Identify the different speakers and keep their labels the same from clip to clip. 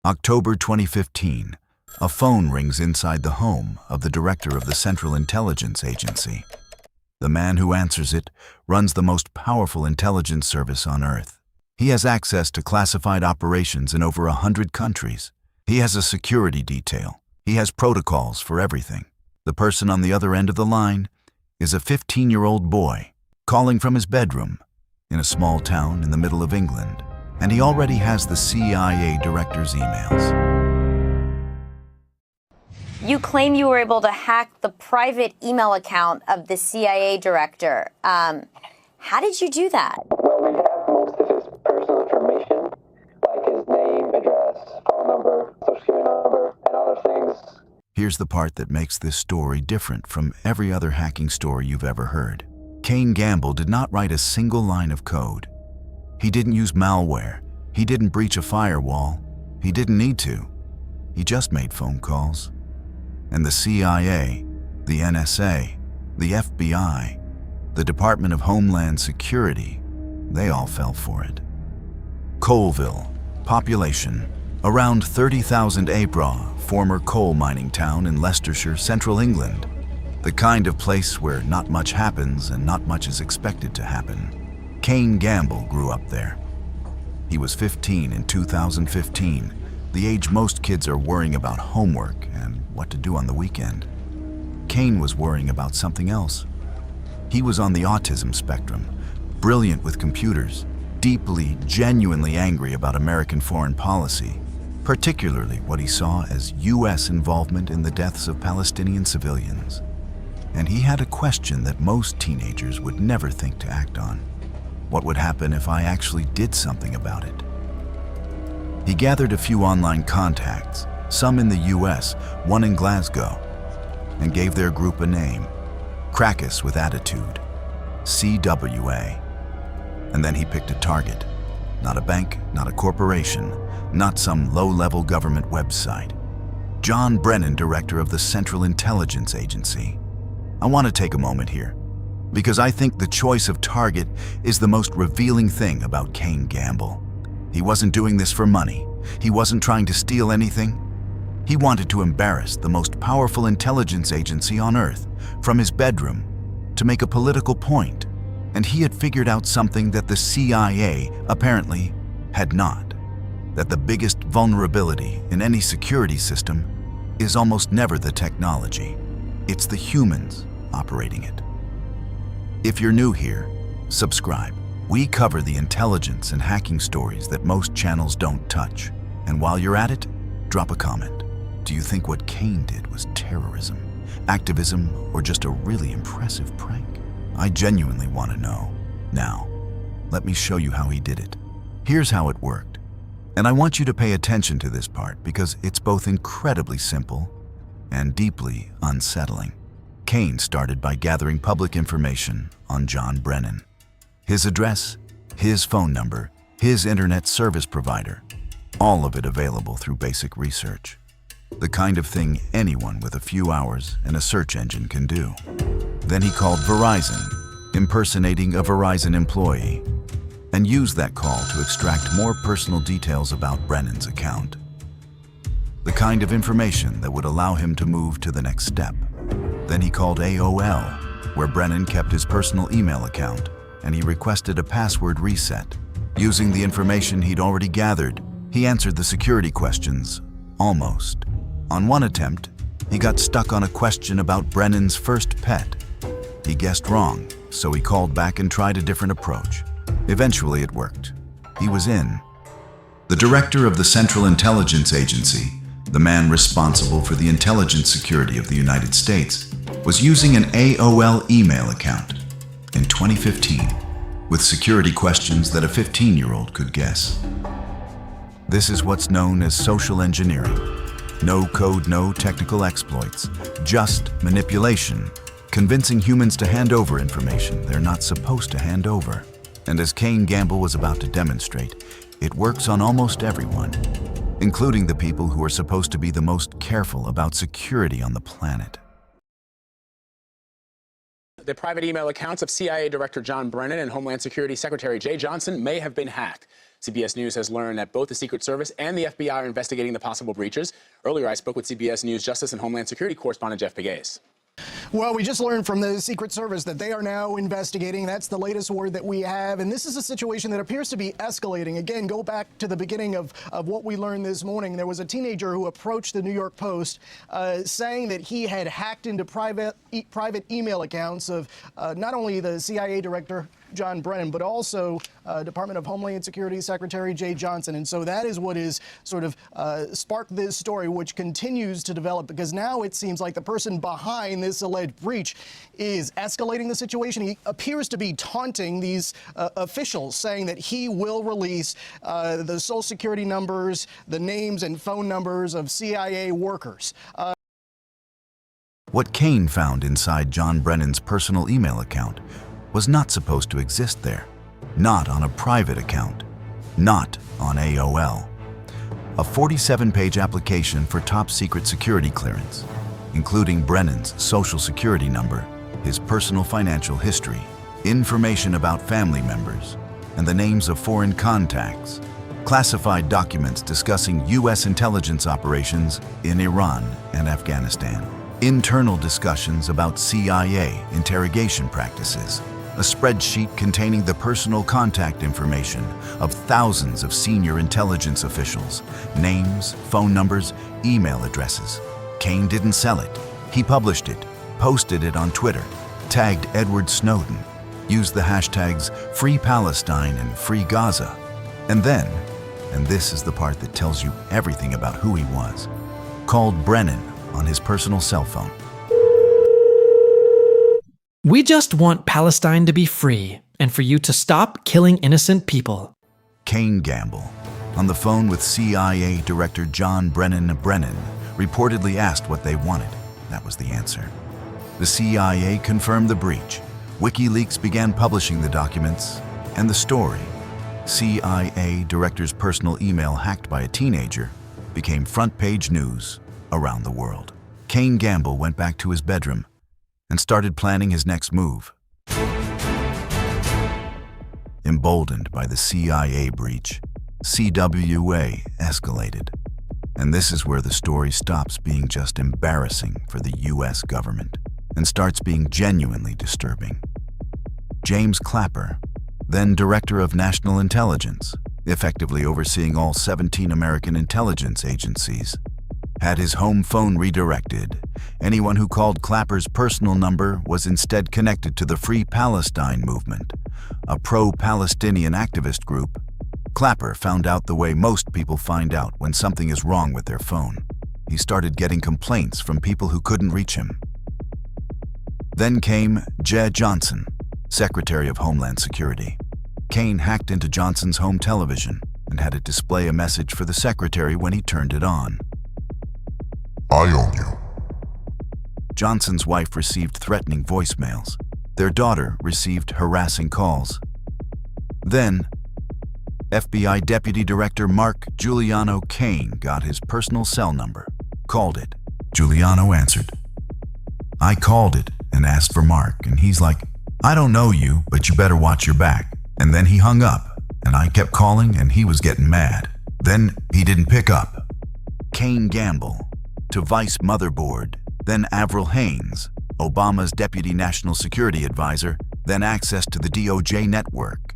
Speaker 1: October 2015. A phone rings inside the home of the director of the Central Intelligence Agency. The man who answers it runs the most powerful intelligence service on Earth. He has access to classified operations in over 100 countries. He has a security detail. He has protocols for everything. The person on the other end of the line is a 15-year-old boy calling from his bedroom in a small town in the middle of England, and he already has the CIA director's emails.
Speaker 2: You claim you were able to hack the private email account of the CIA director. How did you do that?
Speaker 3: Well, we have most of his personal information, like his name, address, phone number, social security number, and other things.
Speaker 1: Here's the part that makes this story different from every other hacking story you've ever heard. Kane Gamble did not write a single line of code. He didn't use malware. He didn't breach a firewall. He didn't need to. He just made phone calls. And the CIA, the NSA, the FBI, the Department of Homeland Security, they all fell for it. Coalville, population, around 30,000 Abraw, former coal mining town in Leicestershire, central England. The kind of place where not much happens and not much is expected to happen. Kane Gamble grew up there. He was 15 in 2015, the age most kids are worrying about homework and what to do on the weekend. Kane was worrying about something else. He was on the autism spectrum, brilliant with computers, deeply, genuinely angry about American foreign policy, particularly what he saw as U.S. involvement in the deaths of Palestinian civilians. And he had a question that most teenagers would never think to act on. What would happen if I actually did something about it? He gathered a few online contacts, some in the US, one in Glasgow, and gave their group a name, Crackas With Attitude, CWA. And then he picked a target, not a bank, not a corporation, not some low-level government website. John Brennan, director of the Central Intelligence Agency. I want to take a moment here, because I think the choice of target is the most revealing thing about Kane Gamble. He wasn't doing this for money. He wasn't trying to steal anything. He wanted to embarrass the most powerful intelligence agency on Earth from his bedroom to make a political point, and he had figured out something that the CIA apparently had not, that the biggest vulnerability in any security system is almost never the technology. It's the humans operating it. If you're new here, subscribe. We cover the intelligence and hacking stories that most channels don't touch. And while you're at it, drop a comment. Do you think what Kane did was terrorism, activism, or just a really impressive prank? I genuinely want to know. Now, let me show you how he did it. Here's how it worked. And I want you to pay attention to this part because it's both incredibly simple and deeply unsettling. Kane started by gathering public information on John Brennan. His address, his phone number, his internet service provider, all of it available through basic research. The kind of thing anyone with a few hours and a search engine can do. Then he called Verizon, impersonating a Verizon employee, and used that call to extract more personal details about Brennan's account. The kind of information that would allow him to move to the next step. Then he called AOL, where Brennan kept his personal email account, and he requested a password reset. Using the information he'd already gathered, he answered the security questions, almost. On one attempt, he got stuck on a question about Brennan's first pet. He guessed wrong, so he called back and tried a different approach. Eventually it worked. He was in. The director of the Central Intelligence Agency, the man responsible for the intelligence security of the United States, was using an AOL email account in 2015 with security questions that a 15-year-old could guess. This is what's known as social engineering. No code, no technical exploits, just manipulation, convincing humans to hand over information they're not supposed to hand over. And as Kane Gamble was about to demonstrate, it works on almost everyone, including the people who are supposed to be the most careful about security on the planet.
Speaker 4: The private email accounts of CIA Director John Brennan and Homeland Security Secretary Jay Johnson may have been hacked. CBS News has learned that both the Secret Service and the FBI are investigating the possible breaches. Earlier, I spoke with CBS News Justice and Homeland Security correspondent Jeff Pegues.
Speaker 5: Well, we just learned from the Secret Service that they are now investigating. That's the latest word that we have. And this is a situation that appears to be escalating. Again, go back to the beginning of what we learned this morning. There was a teenager who approached the New York Post saying that he had hacked into private email accounts of not only the CIA director, John Brennan, but also Department of Homeland Security Secretary Jay Johnson. And so that is what is sort of sparked this story, which continues to develop, because now it seems like the person behind this alleged breach is escalating the situation. He appears to be taunting these officials, saying that he will release the social security numbers, the names and phone numbers of CIA workers.
Speaker 1: What Kane found inside John Brennan's personal email account was not supposed to exist there. Not on a private account. Not on AOL. A 47-page application for top-secret security clearance, including Brennan's social security number, his personal financial history, information about family members, and the names of foreign contacts, classified documents discussing U.S. intelligence operations in Iran and Afghanistan, internal discussions about CIA interrogation practices, a spreadsheet containing the personal contact information of thousands of senior intelligence officials, names, phone numbers, email addresses. Kane didn't sell it. He published it, posted it on Twitter, tagged Edward Snowden, used the hashtags Free Palestine and Free Gaza, and then, and this is the part that tells you everything about who he was, called Brennan on his personal cell phone.
Speaker 6: We just want Palestine to be free and for you to stop killing innocent people.
Speaker 1: Kane Gamble, on the phone with CIA Director John Brennan reportedly asked what they wanted. That was the answer. The CIA confirmed the breach. WikiLeaks began publishing the documents and the story. CIA Director's personal email hacked by a teenager became front-page news around the world. Kane Gamble went back to his bedroom and started planning his next move. Emboldened by the CIA breach, CWA escalated. And this is where the story stops being just embarrassing for the US government and starts being genuinely disturbing. James Clapper, then Director of National Intelligence, effectively overseeing all 17 American intelligence agencies, had his home phone redirected. Anyone who called Clapper's personal number was instead connected to the Free Palestine movement, a pro-Palestinian activist group. Clapper found out the way most people find out when something is wrong with their phone. He started getting complaints from people who couldn't reach him. Then came Jay Johnson, Secretary of Homeland Security. Kane hacked into Johnson's home television and had it display a message for the secretary when he turned it on.
Speaker 7: I own you.
Speaker 1: Johnson's wife received threatening voicemails. Their daughter received harassing calls. Then, FBI Deputy Director Mark Giuliano Kane got his personal cell number, called it. Giuliano answered. I called it and asked for Mark, and he's like, I don't know you, but you better watch your back. And then he hung up, and I kept calling, and he was getting mad. Then he didn't pick up. Kane Gamble to Vice Motherboard, then Avril Haines, Obama's Deputy National Security Advisor, then access to the DOJ network,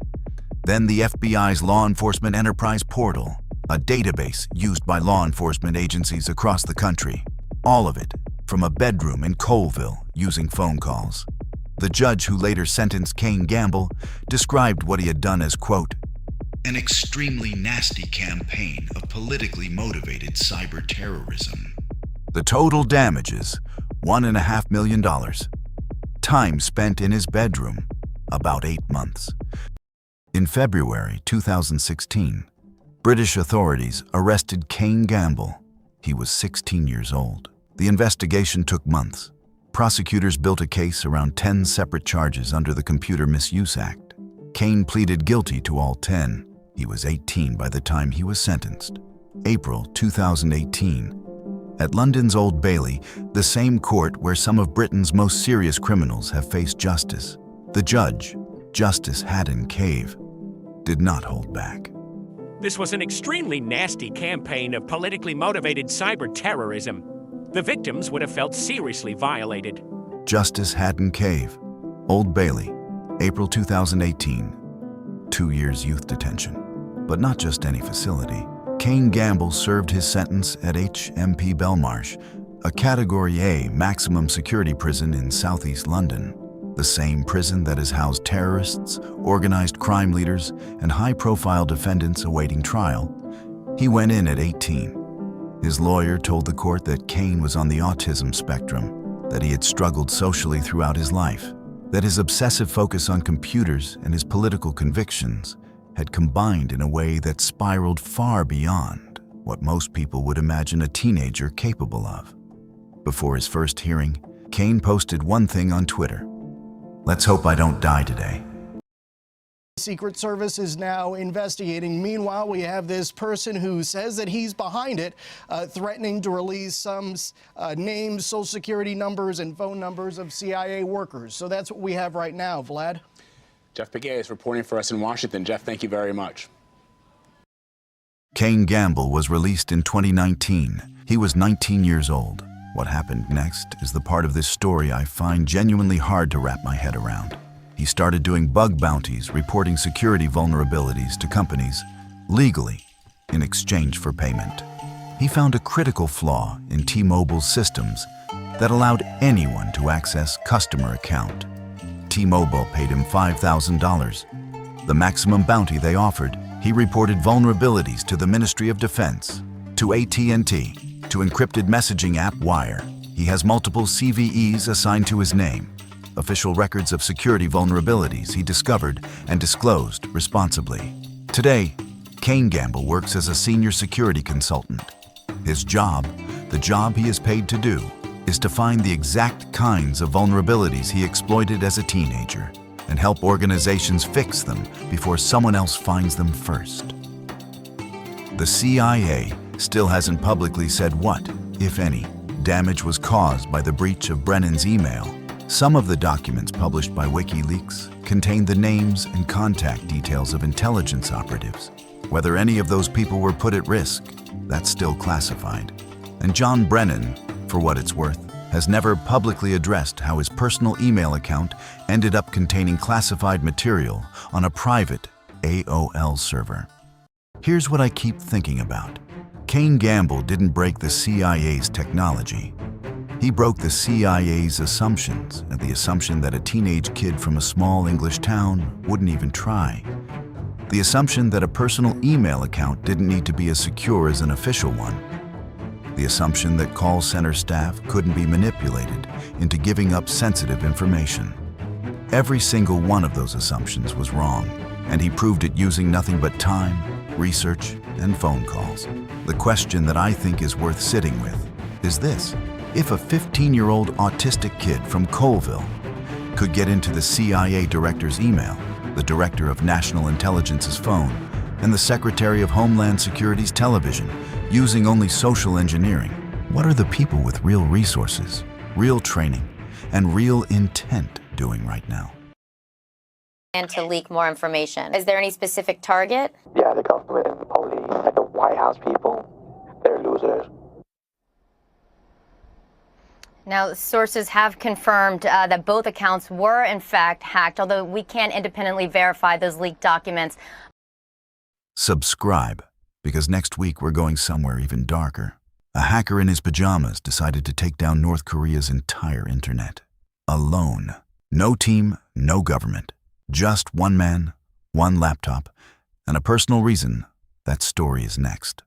Speaker 1: then the FBI's Law Enforcement Enterprise Portal, a database used by law enforcement agencies across the country. All of it from a bedroom in Colville using phone calls. The judge who later sentenced Kane Gamble described what he had done as, quote, an extremely nasty campaign of politically motivated cyber terrorism. The total damages, $1.5 million. Time spent in his bedroom, about 8 months. In February 2016, British authorities arrested Kane Gamble. He was 16 years old. The investigation took months. Prosecutors built a case around 10 separate charges under the Computer Misuse Act. Kane pleaded guilty to all 10. He was 18 by the time he was sentenced. April 2018. At London's Old Bailey, the same court where some of Britain's most serious criminals have faced justice, the judge, Justice Haddon Cave, did not hold back.
Speaker 8: This was an extremely nasty campaign of politically motivated cyber terrorism. The victims would have felt seriously violated.
Speaker 1: Justice Haddon Cave, Old Bailey, April 2018. 2 years youth detention. But not just any facility. Kane Gamble served his sentence at HMP Belmarsh, a Category A maximum security prison in southeast London. The same prison that has housed terrorists, organized crime leaders, and high-profile defendants awaiting trial. He went in at 18. His lawyer told the court that Kane was on the autism spectrum, that he had struggled socially throughout his life, that his obsessive focus on computers and his political convictions had combined in a way that spiraled far beyond what most people would imagine a teenager capable of. Before his first hearing, Kane posted one thing on Twitter: "Let's hope I don't die today."
Speaker 5: Secret Service is now investigating. Meanwhile, we have this person who says that he's behind it, threatening to release some names, social security numbers, and phone numbers of CIA workers. So that's what we have right now, Vlad.
Speaker 4: Jeff Pegues is reporting for us in Washington. Jeff, thank you very much.
Speaker 1: Kane Gamble was released in 2019. He was 19 years old. What happened next is the part of this story I find genuinely hard to wrap my head around. He started doing bug bounties, reporting security vulnerabilities to companies legally in exchange for payment. He found a critical flaw in T-Mobile's systems that allowed anyone to access customer account. T-Mobile paid him $5,000, the maximum bounty they offered. He reported vulnerabilities to the Ministry of Defense, to AT&T, to encrypted messaging app Wire. He has multiple CVEs assigned to his name, official records of security vulnerabilities he discovered and disclosed responsibly. Today, Kane Gamble works as a senior security consultant. His job, the job he is paid to do, is to find the exact kinds of vulnerabilities he exploited as a teenager and help organizations fix them before someone else finds them first. The CIA still hasn't publicly said what, if any, damage was caused by the breach of Brennan's email. Some of the documents published by WikiLeaks contain the names and contact details of intelligence operatives. Whether any of those people were put at risk, that's still classified. And John Brennan, for what it's worth, has never publicly addressed how his personal email account ended up containing classified material on a private AOL server. Here's what I keep thinking about. Kane Gamble didn't break the CIA's technology. He broke the CIA's assumptions, and the assumption that a teenage kid from a small English town wouldn't even try. The assumption that a personal email account didn't need to be as secure as an official one. The assumption that call center staff couldn't be manipulated into giving up sensitive information. Every single one of those assumptions was wrong, and he proved it using nothing but time, research, and phone calls. The question that I think is worth sitting with is this: if a 15-year-old autistic kid from Colville could get into the CIA director's email, the director of National Intelligence's phone, and the Secretary of Homeland Security's television using only social engineering, what are the people with real resources, real training, and real intent doing right now?
Speaker 2: And to leak more information. Is there any specific target?
Speaker 3: Yeah, the government and the police, like the White House people, they're losers.
Speaker 2: Now, sources have confirmed that both accounts were, in fact, hacked, although we can't independently verify those leaked documents.
Speaker 1: Subscribe, because next week we're going somewhere even darker. A hacker in his pajamas decided to take down North Korea's entire internet. Alone. No team, no government. Just one man, one laptop, and a personal reason. That story is next.